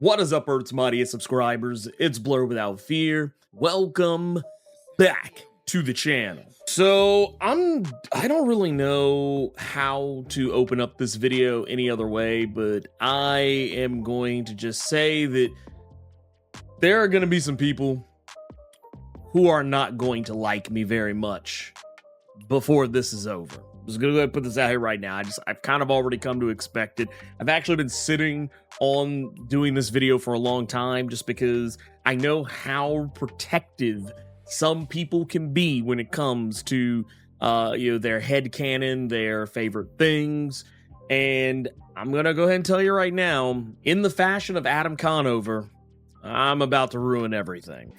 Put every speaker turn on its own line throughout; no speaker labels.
What is up, Earth's mightiest subscribers? It's Blerd without fear. Welcome back to the channel. So I don't really know how to open up this video any other way, but I am going to just say that there are going to be some people who are not going to like me very much before this is over. I'm just gonna go ahead and put this out here right now. I've kind of already come to expect it. I've actually been sitting on doing this video for a long time just because I know how protective some people can be when it comes to their headcanon, their favorite things. And I'm gonna go ahead and tell you right now, in the fashion of Adam Conover, I'm about to ruin everything.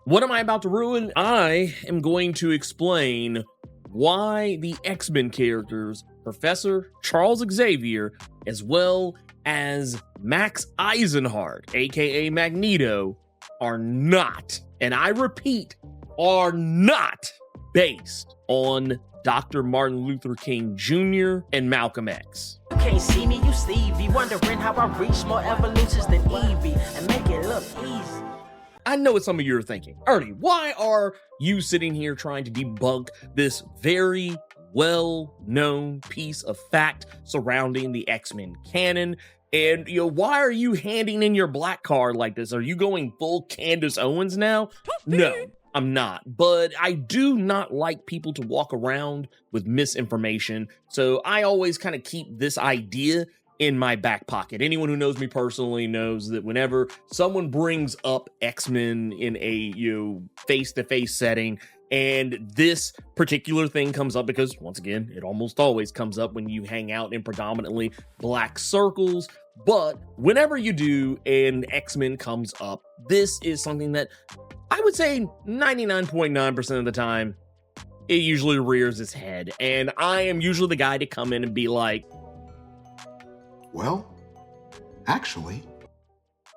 What am I about to ruin? I am going to explain why the X-Men characters, Professor Charles Xavier, as well as Max Eisenhardt, aka Magneto, are not, and I repeat, are not based on Dr. Martin Luther King Jr. and Malcolm X.
You can't see me, you Stevie, wondering how I reach more evolutions than Evie and make it look easy.
I know what some of you are thinking. Ernie, why are you sitting here trying to debunk this very well-known piece of fact surrounding the X-Men canon? And, why are you handing in your black card like this? Are you going full Candace Owens now? No, I'm not. But I do not like people to walk around with misinformation. So I always kind of keep this idea in my back pocket. Anyone who knows me personally knows that whenever someone brings up X-Men in a face-to-face setting, and this particular thing comes up, because once again, it almost always comes up when you hang out in predominantly black circles, but whenever you do and X-Men comes up, this is something that I would say 99.9% of the time, it usually rears its head, and I am usually the guy to come in and be like,
well, actually,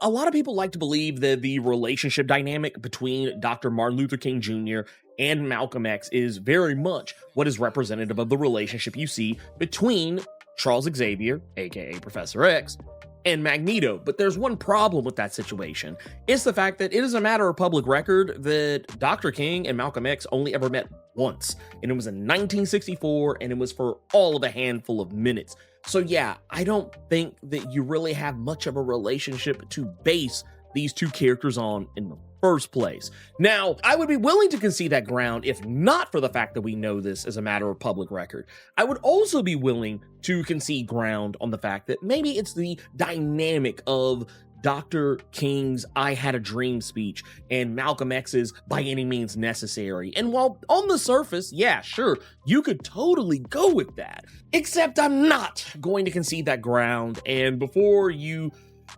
a lot of people like to believe that the relationship dynamic between Dr. Martin Luther King Jr. and Malcolm X is very much what is representative of the relationship you see between Charles Xavier, aka Professor X, and Magneto. But there's one problem with that situation. It's the fact that it is a matter of public record that Dr. King and Malcolm X only ever met once, and it was in 1964, and it was for all of a handful of minutes. So yeah, I don't think that you really have much of a relationship to base these two characters on in the first place. Now, I would be willing to concede that ground if not for the fact that we know this as a matter of public record. I would also be willing to concede ground on the fact that maybe it's the dynamic of Dr. King's I Had a Dream speech and Malcolm X's By Any Means Necessary. And while on the surface, yeah, sure, you could totally go with that. Except I'm not going to concede that ground. And before you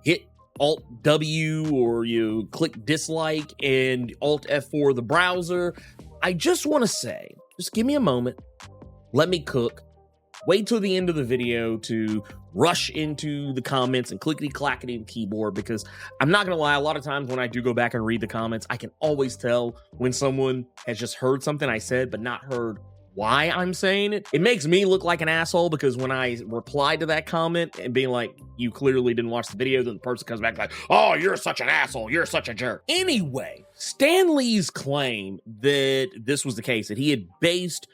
hit Alt W or you click dislike and Alt F4 the browser, I just want to say, just give me a moment, let me cook. Wait till the end of the video to rush into the comments and clickety-clackety the keyboard, because I'm not going to lie, a lot of times when I do go back and read the comments, I can always tell when someone has just heard something I said but not heard why I'm saying it. It makes me look like an asshole, because when I reply to that comment and being like, you clearly didn't watch the video, then the person comes back like, oh, you're such an asshole, you're such a jerk. Anyway, Stan Lee's claim that this was the case, that he had based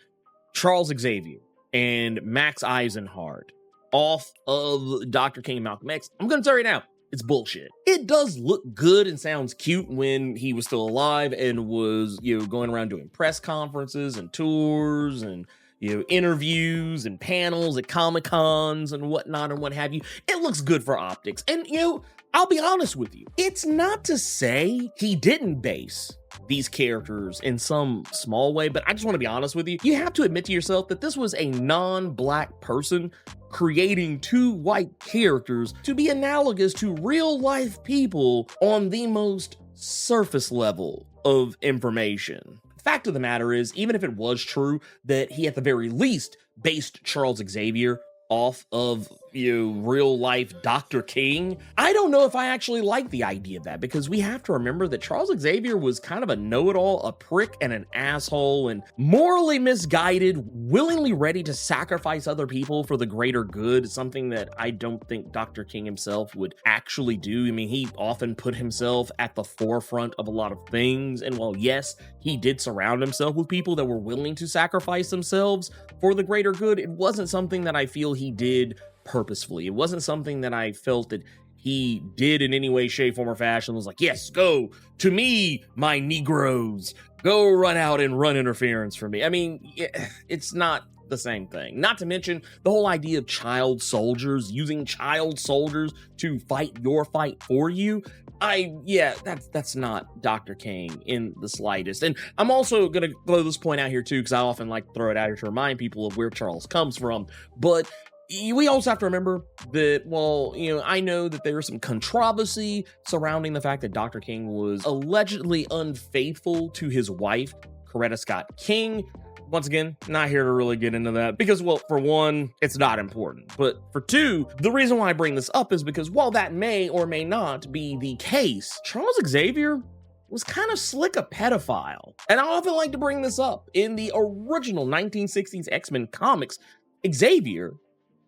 Charles Xavier and Max Eisenhardt off of Dr. King and Malcolm X, I'm going to tell you now, it's bullshit. It does look good and sounds cute when he was still alive and was, going around doing press conferences and tours and, interviews and panels at Comic-Cons and whatnot and what have you. It looks good for optics. And, I'll be honest with you. It's not to say he didn't base these characters in some small way, but I just want to be honest with you. You have to admit to yourself that this was a non-black person creating two white characters to be analogous to real life people on the most surface level of information. Fact of the matter is, even if it was true that he at the very least based Charles Xavier off of real life Dr. King. I don't know if I actually like the idea of that, because we have to remember that Charles Xavier was kind of a know-it-all, a prick and an asshole, and morally misguided, willingly ready to sacrifice other people for the greater good, something that I don't think Dr. King himself would actually do. I mean, he often put himself at the forefront of a lot of things, and while yes, he did surround himself with people that were willing to sacrifice themselves for the greater good, it wasn't something that I feel he did purposefully. It wasn't something that I felt that he did in any way, shape, form, or fashion. It was like, yes, go to me, my Negroes. Go run out and run interference for me. I mean, it's not the same thing. Not to mention the whole idea of child soldiers, using child soldiers to fight your fight for you. That's not Dr. King in the slightest. And I'm also gonna throw this point out here too, because I often like to throw it out here to remind people of where Charles comes from. But we also have to remember that, well, I know that there is some controversy surrounding the fact that Dr. King was allegedly unfaithful to his wife, Coretta Scott King. Once again, not here to really get into that because, well, for one, it's not important. But for two, the reason why I bring this up is because while that may or may not be the case, Charles Xavier was kind of slick a pedophile. And I often like to bring this up. In the original 1960s X-Men comics, Xavier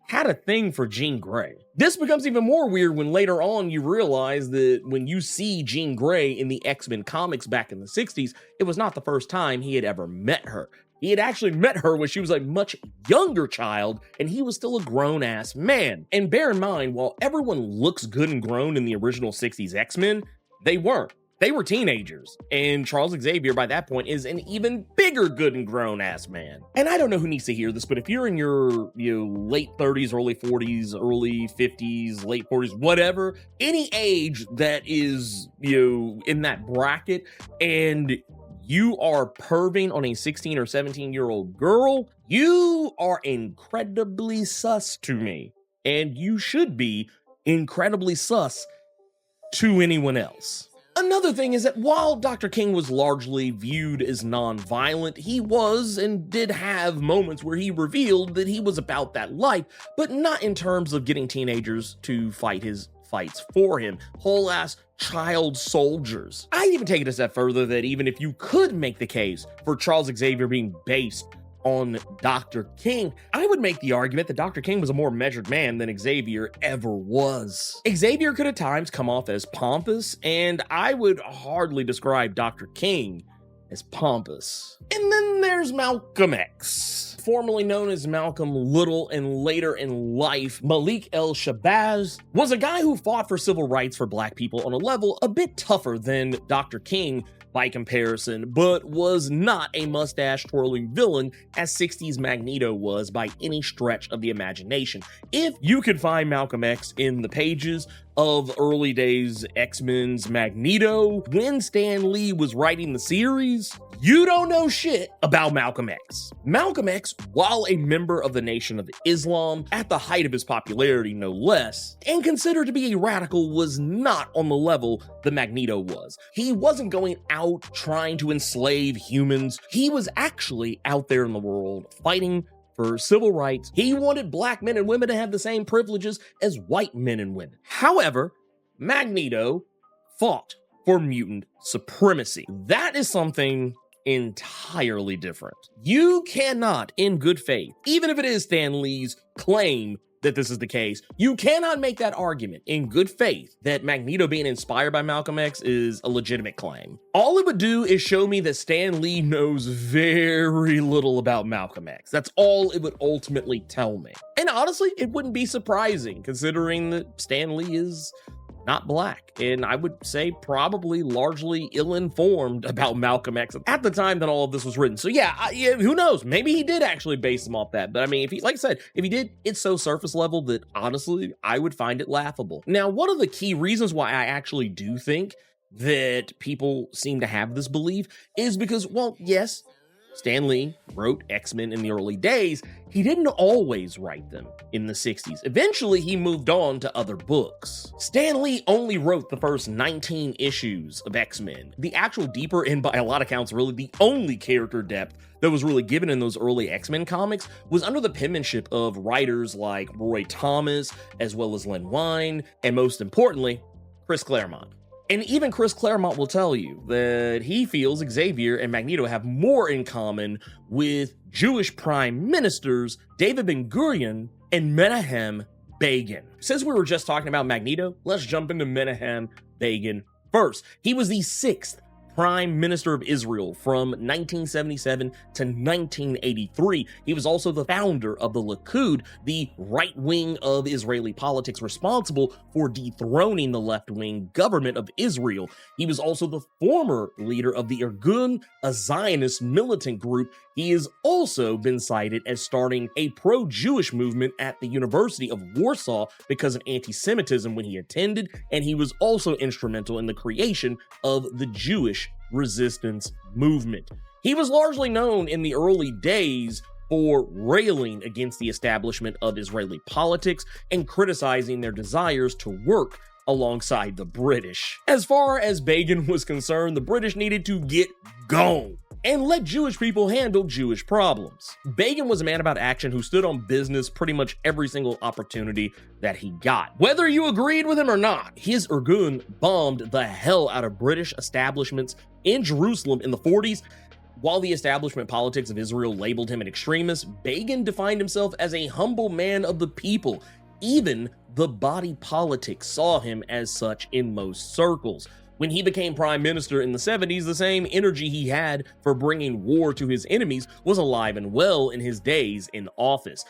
had a thing for Jean Grey. This becomes even more weird when later on you realize that when you see Jean Grey in the X-Men comics back in the 60s, it was not the first time he had ever met her. He had actually met her when she was a much younger child, and he was still a grown-ass man. And bear in mind, while everyone looks good and grown in the original 60s X-Men, they weren't. They were teenagers, and Charles Xavier by that point is an even bigger good and grown-ass man. And I don't know who needs to hear this, but if you're in your late 30s, early 40s, early 50s, late 40s, whatever, any age that is in that bracket, and you are perving on a 16 or 17-year-old girl, you are incredibly sus to me. And you should be incredibly sus to anyone else. Another thing is that while Dr. King was largely viewed as non-violent, he was and did have moments where he revealed that he was about that life, but not in terms of getting teenagers to fight his fights for him. Whole ass child soldiers. I'd even take it a step further that even if you could make the case for Charles Xavier being based on Dr. King, I would make the argument that Dr. King was a more measured man than Xavier ever was. Xavier could at times come off as pompous, and I would hardly describe Dr. King as pompous. And then there's Malcolm X. Formerly known as Malcolm Little and later in life, Malik El-Shabazz was a guy who fought for civil rights for black people on a level a bit tougher than Dr. King by comparison, but was not a mustache-twirling villain as 60s Magneto was by any stretch of the imagination. If you could find Malcolm X in the pages of early days X-Men's Magneto, when Stan Lee was writing the series, you don't know shit about Malcolm X. Malcolm X, while a member of the Nation of Islam, at the height of his popularity no less, and considered to be a radical, was not on the level that Magneto was. He wasn't going out trying to enslave humans. He was actually out there in the world fighting for civil rights. He wanted black men and women to have the same privileges as white men and women. However, Magneto fought for mutant supremacy. That is something entirely different. You cannot, in good faith, even if it is Stan Lee's claim that this is the case, you cannot make that argument in good faith that Magneto being inspired by Malcolm X is a legitimate claim. All it would do is show me that Stan Lee knows very little about Malcolm X. That's all it would ultimately tell me. And honestly, it wouldn't be surprising considering that Stan Lee is not black, and I would say probably largely ill-informed about Malcolm X at the time that all of this was written. So yeah, who knows? Maybe he did actually base him off that. But I mean, if he, like I said, if he did, it's so surface level that honestly, I would find it laughable. Now, one of the key reasons why I actually do think that people seem to have this belief is because, well, yes, Stan Lee wrote X-Men in the early days. He didn't always write them in the 60s. Eventually, he moved on to other books. Stan Lee only wrote the first 19 issues of X-Men. The actual deeper and, by a lot of counts, really the only character depth that was really given in those early X-Men comics was under the penmanship of writers like Roy Thomas, as well as Len Wein, and most importantly, Chris Claremont. And even Chris Claremont will tell you that he feels Xavier and Magneto have more in common with Jewish prime ministers David Ben-Gurion and Menachem Begin. Since we were just talking about Magneto, let's jump into Menachem Begin first. He was the 6th Prime Minister of Israel from 1977 to 1983. He was also the founder of the Likud, the right wing of Israeli politics responsible for dethroning the left-wing government of Israel. He was also the former leader of the Irgun, a Zionist militant group. He has also been cited as starting a pro-Jewish movement at the University of Warsaw because of anti-Semitism when he attended, and he was also instrumental in the creation of the Jewish resistance movement. He was largely known in the early days for railing against the establishment of Israeli politics and criticizing their desires to work alongside the British. As far as Begin was concerned, the British needed to get gone and let Jewish people handle Jewish problems. Begin was a man about action who stood on business pretty much every single opportunity that he got. Whether you agreed with him or not, his Irgun bombed the hell out of British establishments in Jerusalem in the 40s. While the establishment politics of Israel labeled him an extremist, Begin defined himself as a humble man of the people. Even the body politic saw him as such in most circles. When he became prime minister in the 70s, the same energy he had for bringing war to his enemies was alive and well in his days in office.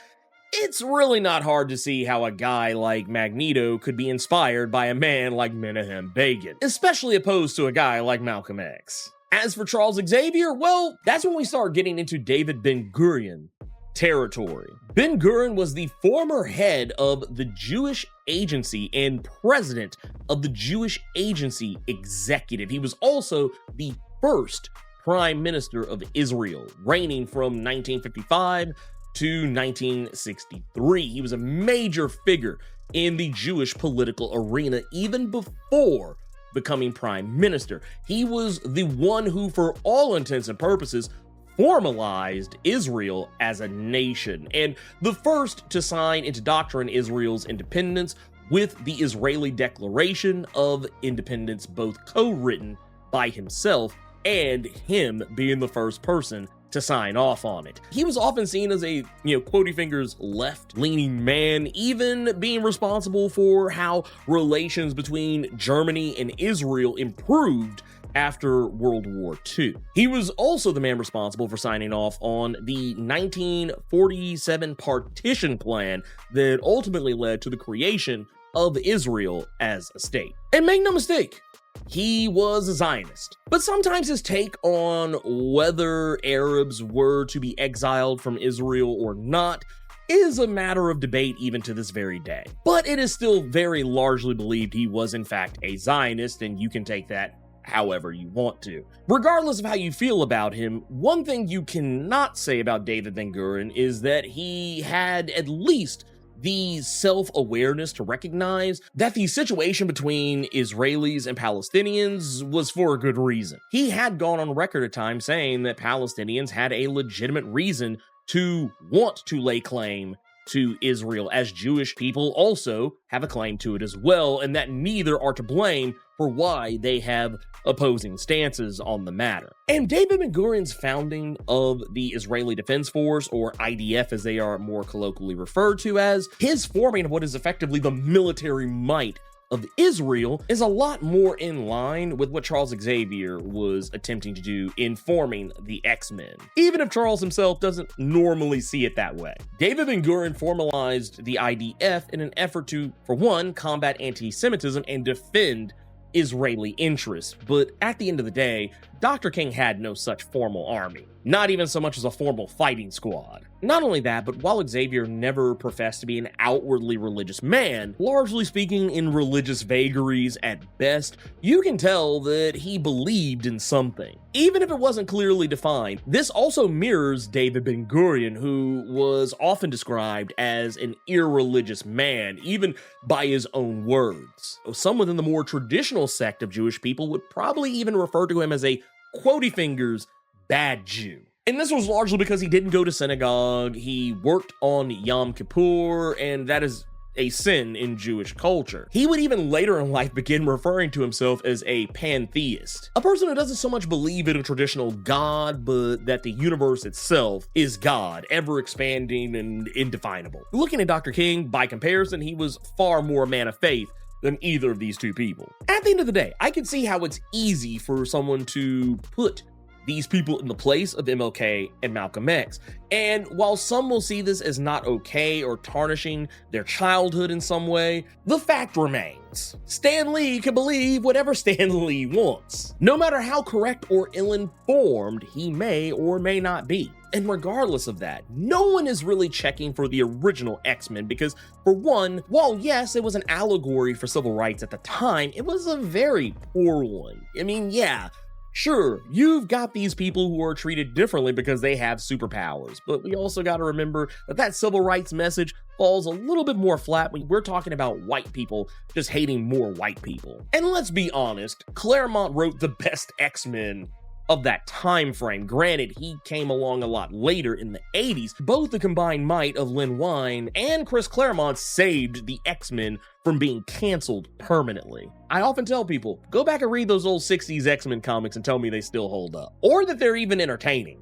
It's really not hard to see how a guy like Magneto could be inspired by a man like Menachem Begin, especially opposed to a guy like Malcolm X. As for Charles Xavier, well, that's when we start getting into David Ben-Gurion territory. Ben-Gurion was the former head of the Jewish Agency and president of the Jewish Agency Executive. He was also the first prime minister of Israel, reigning from 1955 to 1963. He was a major figure in the Jewish political arena even before becoming prime minister. He was the one who, for all intents and purposes, formalized Israel as a nation, and the first to sign into doctrine Israel's independence with the Israeli Declaration of Independence, both co-written by himself and him being the first person to sign off on it. He was often seen as a, quotey fingers, left-leaning man, even being responsible for how relations between Germany and Israel improved after World War II. He was also the man responsible for signing off on the 1947 partition plan that ultimately led to the creation of Israel as a state. And make no mistake, he was a Zionist. But sometimes his take on whether Arabs were to be exiled from Israel or not is a matter of debate even to this very day. But it is still very largely believed he was in fact a Zionist, and you can take that however you want to. Regardless of how you feel about him, one thing you cannot say about David Ben-Gurion is that he had at least the self-awareness to recognize that the situation between Israelis and Palestinians was for a good reason. He had gone on record at times saying that Palestinians had a legitimate reason to want to lay claim to Israel, as Jewish people also have a claim to it as well, and that neither are to blame for why they have opposing stances on the matter. And David Ben-Gurion's founding of the Israeli Defense Force, or IDF as they are more colloquially referred to as, his forming of what is effectively the military might of Israel, is a lot more in line with what Charles Xavier was attempting to do in forming the X-Men, even if Charles himself doesn't normally see it that way. David Ben-Gurion formalized the IDF in an effort to, for one, combat anti-Semitism and defend Israeli interests, but at the end of the day, Dr. King had no such formal army. not even so much as a formal fighting squad. Not only that, but while Xavier never professed to be an outwardly religious man, largely speaking in religious vagaries at best, you can tell that he believed in something. Even if it wasn't clearly defined, this also mirrors David Ben-Gurion, who was often described as an irreligious man, even by his own words. Some within the more traditional sect of Jewish people would probably even refer to him as a quotey fingers bad Jew. And this was largely because he didn't go to synagogue, he worked on Yom Kippur, and that is a sin in Jewish culture. He would even later in life begin referring to himself as a pantheist, a person who doesn't so much believe in a traditional God, but that the universe itself is God, ever expanding and indefinable. Looking at Dr. King, by comparison, he was far more a man of faith than either of these two people. At the end of the day, I can see how it's easy for someone to put these people in the place of MLK and Malcolm X. And while some will see this as not okay or tarnishing their childhood in some way, the fact remains. Stan Lee can believe whatever Stan Lee wants, no matter how correct or ill-informed he may or may not be. And regardless of that, no one is really checking for the original X-Men because, for one, while yes, it was an allegory for civil rights at the time, it was a very poor one. I mean, yeah, sure, you've got these people who are treated differently because they have superpowers, but we also got to remember that that civil rights message falls a little bit more flat when we're talking about white people just hating more white people. And let's be honest, Claremont wrote the best X-Men of that time frame. Granted, he came along a lot later in the 80s. Both the combined might of Len Wein and Chris Claremont saved the X-Men from being canceled permanently. I often tell people, go back and read those old 60s X-Men comics and tell me they still hold up, or that they're even entertaining.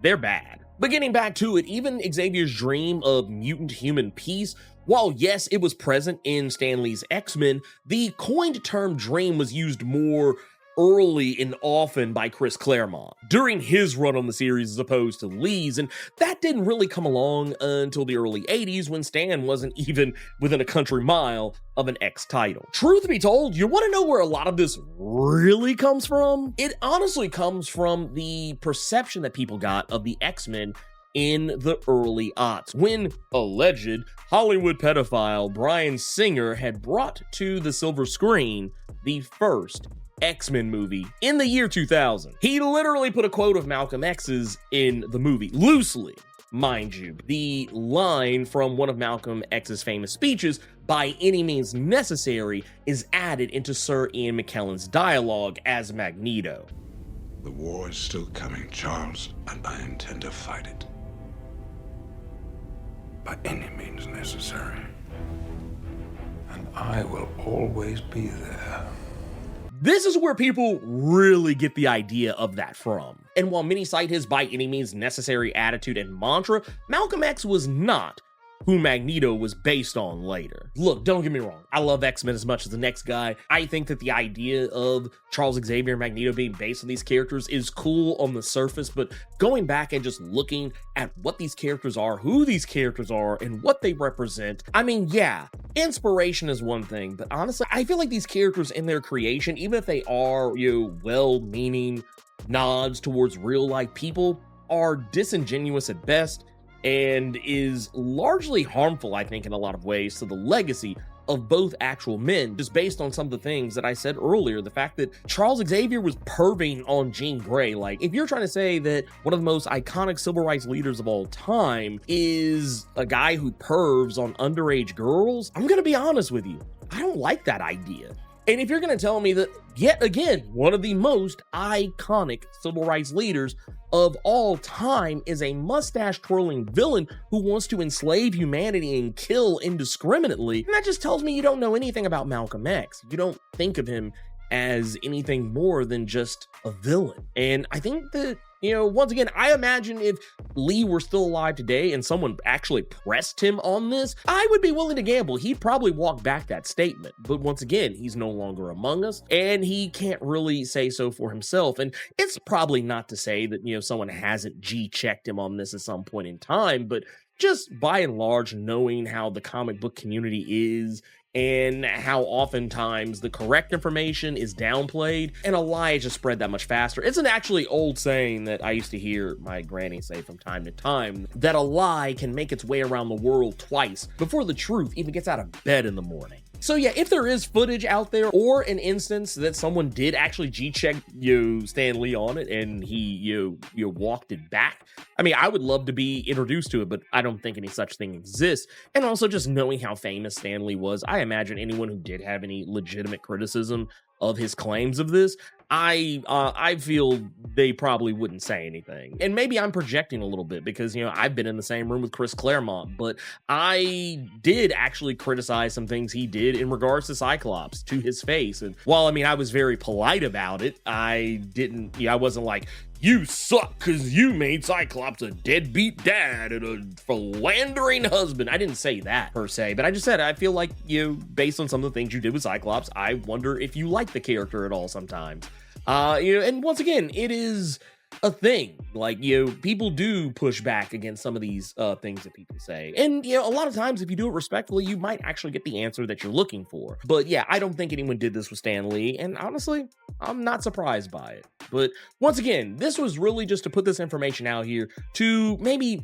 They're bad. But getting back to it, even Xavier's dream of mutant human peace, while yes, it was present in Stan Lee's X-Men, the coined term dream was used more early and often by Chris Claremont during his run on the series as opposed to Lee's, and that didn't really come along until the early 80s when Stan wasn't even within a country mile of an X title. Truth be told, you want to know where a lot of this really comes from? It honestly comes from the perception that people got of the X-Men in the early aughts, when alleged Hollywood pedophile Bryan Singer had brought to the silver screen the first X-Men movie in the year 2000. He literally put a quote of Malcolm X's in the movie, loosely, mind you. The line from one of Malcolm X's famous speeches, "By any means necessary," is added into Sir Ian McKellen's dialogue as Magneto.
The war is still coming, Charles, and I intend to fight it. By any means necessary. And I will always be there.
This is where people really get the idea of that from. And while many cite his by any means necessary attitude and mantra, Malcolm X was not who Magneto was based on later. Look, don't get me wrong, I love X-Men as much as the next guy. I think that the idea of Charles Xavier and Magneto being based on these characters is cool on the surface, but going back and just looking at what these characters are, who these characters are, and what they represent, I mean, yeah, inspiration is one thing, but honestly, I feel like these characters in their creation, even if they are, well-meaning nods towards real-life people, are disingenuous at best, and is largely harmful, I think, in a lot of ways to the legacy of both actual men, just based on some of the things that I said earlier. The fact that Charles Xavier was perving on Jean Grey. Like, if you're trying to say that one of the most iconic civil rights leaders of all time is a guy who pervs on underage girls, I'm gonna be honest with you, I don't like that idea. And if you're gonna tell me that, yet again, one of the most iconic civil rights leaders of all time is a mustache-twirling villain who wants to enslave humanity and kill indiscriminately, that just tells me you don't know anything about Malcolm X. You don't think of him as anything more than just a villain. And I think that, once again, I imagine if Lee were still alive today and someone actually pressed him on this, I would be willing to gamble he'd probably walk back that statement. But once again, he's no longer among us, and he can't really say so for himself. And it's probably not to say that, someone hasn't G-checked him on this at some point in time, but just by and large, knowing how the comic book community is and how oftentimes the correct information is downplayed and a lie is just spread that much faster. It's an actually old saying that I used to hear my granny say from time to time, that a lie can make its way around the world twice before the truth even gets out of bed in the morning. So yeah, if there is footage out there or an instance that someone did actually G-check Stan Lee on it and he walked it back, I mean, I would love to be introduced to it, but I don't think any such thing exists. And also just knowing how famous Stan Lee was, I imagine anyone who did have any legitimate criticism of his claims of this, I feel they probably wouldn't say anything. And maybe I'm projecting a little bit because, I've been in the same room with Chris Claremont, but I did actually criticize some things he did in regards to Cyclops to his face. And while, I was very polite about it, I wasn't like, you suck because you made Cyclops a deadbeat dad and a philandering husband. I didn't say that per se, but I just said, I feel like, based on some of the things you did with Cyclops, I wonder if you like the character at all sometimes. And once again, it is a thing. Like, people do push back against some of these things that people say. And, a lot of times if you do it respectfully, you might actually get the answer that you're looking for. But yeah, I don't think anyone did this with Stan Lee. And honestly, I'm not surprised by it. But once again, this was really just to put this information out here to maybe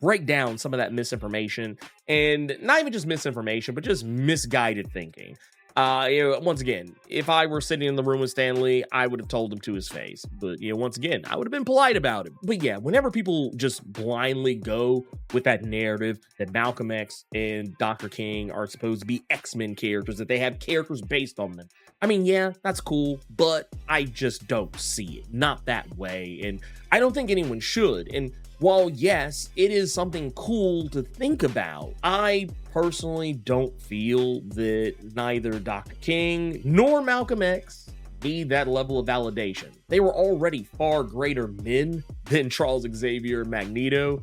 break down some of that misinformation, and not even just misinformation, but just misguided thinking. Once again, if I were sitting in the room with Stan Lee, I would have told him to his face. But, once again, I would have been polite about it. But yeah, whenever people just blindly go with that narrative that Malcolm X and Dr. King are supposed to be X-Men characters, that they have characters based on them. Yeah, that's cool, but I just don't see it. Not that way. And I don't think anyone should. And while, yes, it is something cool to think about, I personally don't feel that neither Dr. King nor Malcolm X need that level of validation. They were already far greater men than Charles Xavier and Magneto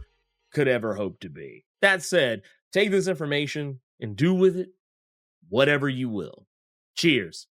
could ever hope to be. That said, take this information and do with it whatever you will. Cheers.